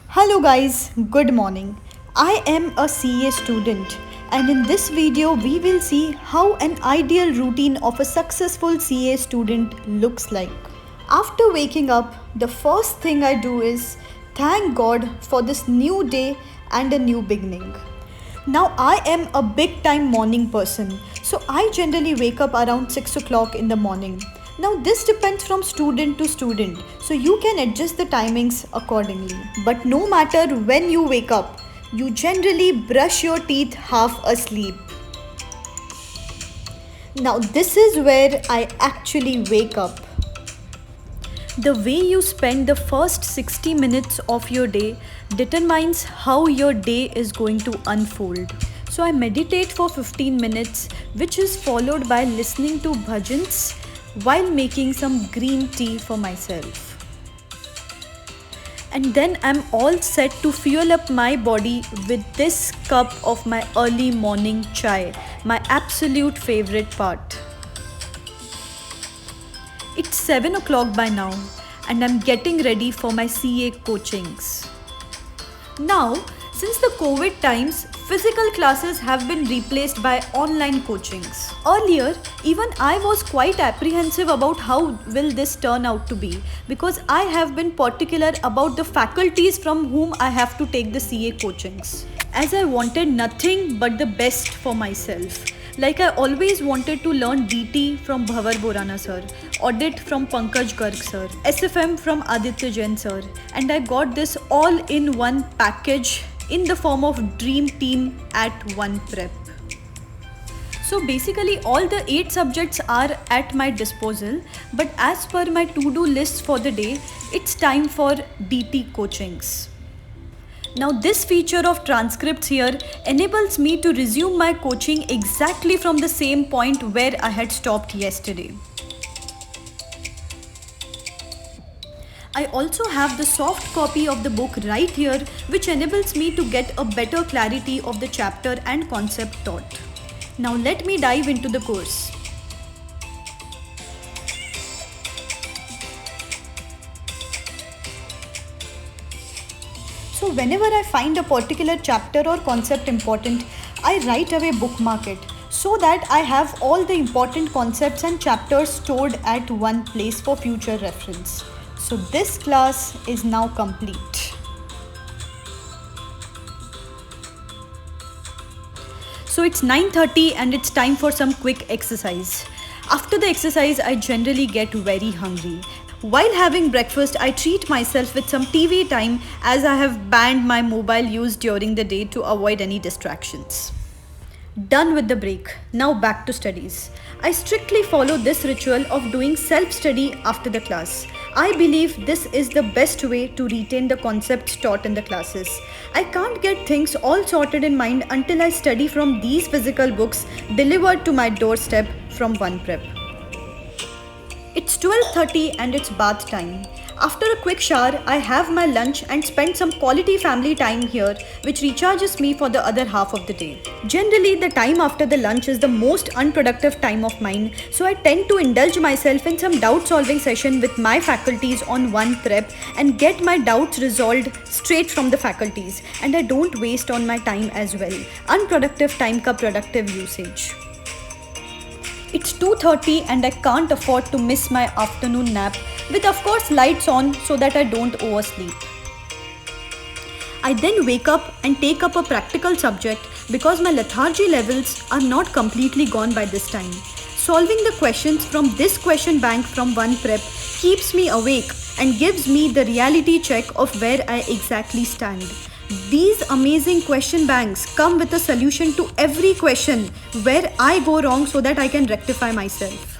Hello guys, good morning. I am a CA student and in this video we will see how an ideal routine of a successful CA student looks like. After waking up, the first thing I do is thank God for this new day and a new beginning. Now I am a big time morning person, so I generally wake up around 6 o'clock in the morning. Now this depends from student to student, so you can adjust the timings accordingly. But no matter when you wake up, you generally brush your teeth half asleep. Now this is where I actually wake up. The way you spend the first 60 minutes of your day determines how your day is going to unfold. So I meditate for 15 minutes, which is followed by listening to bhajans while making some green tea for myself. And then I'm all set to fuel up my body with this cup of my early morning chai, my absolute favorite part. It's 7 o'clock by now and I'm getting ready for my CA coachings. Now, since the COVID times, physical classes have been replaced by online coachings. Earlier, even I was quite apprehensive about how will this turn out to be because I have been particular about the faculties from whom I have to take the CA coachings, as I wanted nothing but the best for myself. Like I always wanted to learn DT from Bhavar Borana sir, Audit from Pankaj Garg sir, SFM from Aditya Jain sir, and I got this all in one package in the form of Dream Team at One Prep. So basically all the 8 subjects are at my disposal, but as per my to-do list for the day, it's time for DT coachings. Now this feature of transcripts here enables me to resume my coaching exactly from the same point where I had stopped yesterday. I also have the soft copy of the book right here, which enables me to get a better clarity of the chapter and concept taught. Now let me dive into the course. So whenever I find a particular chapter or concept important, I right away bookmark it so that I have all the important concepts and chapters stored at one place for future reference. So this class is now complete. So it's 9:30 and it's time for some quick exercise. After the exercise, I generally get very hungry. While having breakfast, I treat myself with some TV time as I have banned my mobile use during the day to avoid any distractions. Done with the break, now back to studies. I strictly follow this ritual of doing self-study after the class. I believe this is the best way to retain the concepts taught in the classes. I can't get things all sorted in mind until I study from these physical books delivered to my doorstep from One Prep. It's 12:30 and it's bath time. After a quick shower, I have my lunch and spend some quality family time here, which recharges me for the other half of the day. Generally, the time after the lunch is the most unproductive time of mine, so I tend to indulge myself in some doubt solving session with my faculties on One Prep and get my doubts resolved straight from the faculties, and I don't waste on my time as well. Unproductive time ka productive usage. It's 2:30 and I can't afford to miss my afternoon nap, with of course lights on so that I don't oversleep. I then wake up and take up a practical subject because my lethargy levels are not completely gone by this time. Solving the questions from this question bank from One Prep keeps me awake and gives me the reality check of where I exactly stand. These amazing question banks come with a solution to every question where I go wrong so that I can rectify myself.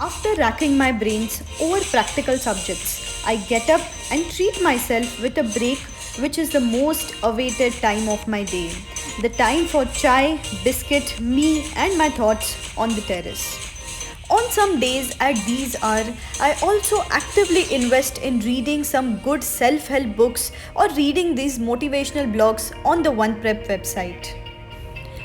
After racking my brains over practical subjects, I get up and treat myself with a break, which is the most awaited time of my day. The time for chai, biscuit, me and my thoughts on the terrace. On some days at these hours, I also actively invest in reading some good self-help books or reading these motivational blogs on the One Prep website.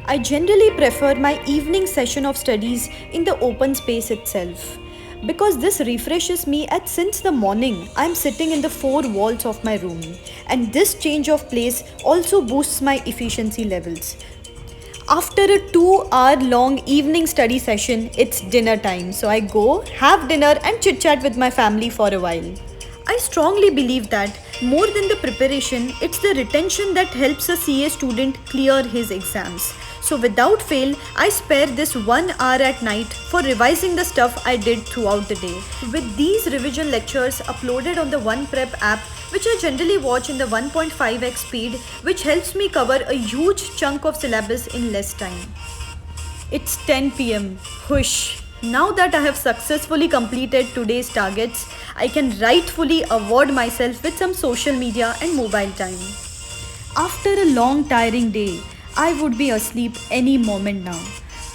I generally prefer my evening session of studies in the open space itself. because this refreshes me at since the morning I'm sitting in the four walls of my room, and this change of place also boosts my efficiency levels. After a 2 hour long evening study session, it's dinner time, so I go have dinner and chit chat with my family for a while. I strongly believe that more than the preparation, it's the retention that helps a CA student clear his exams. So without fail, I spare this 1 hour at night for revising the stuff I did throughout the day. With these revision lectures uploaded on the OnePrep app, which I generally watch in the 1.5x speed, which helps me cover a huge chunk of syllabus in less time. It's 10 p.m. Whoosh! Now that I have successfully completed today's targets, I can rightfully award myself with some social media and mobile time. After a long tiring day, I would be asleep any moment now.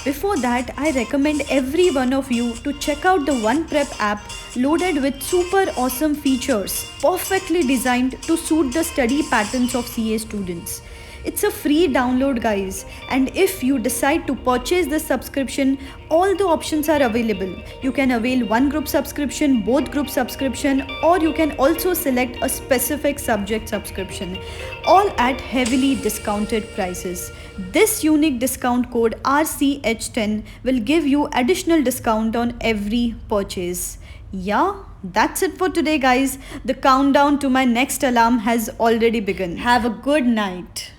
Before that, I recommend every one of you to check out the OnePrep app loaded with super awesome features perfectly designed to suit the study patterns of CA students. It's a free download, guys, and if you decide to purchase this subscription, all the options are available. You can avail one group subscription, both group subscription, or you can also select a specific subject subscription, all at heavily discounted prices. This unique discount code RCH10 will give you additional discount on every purchase. Yeah, that's it for today, guys. The countdown to my next alarm has already begun. Have a good night.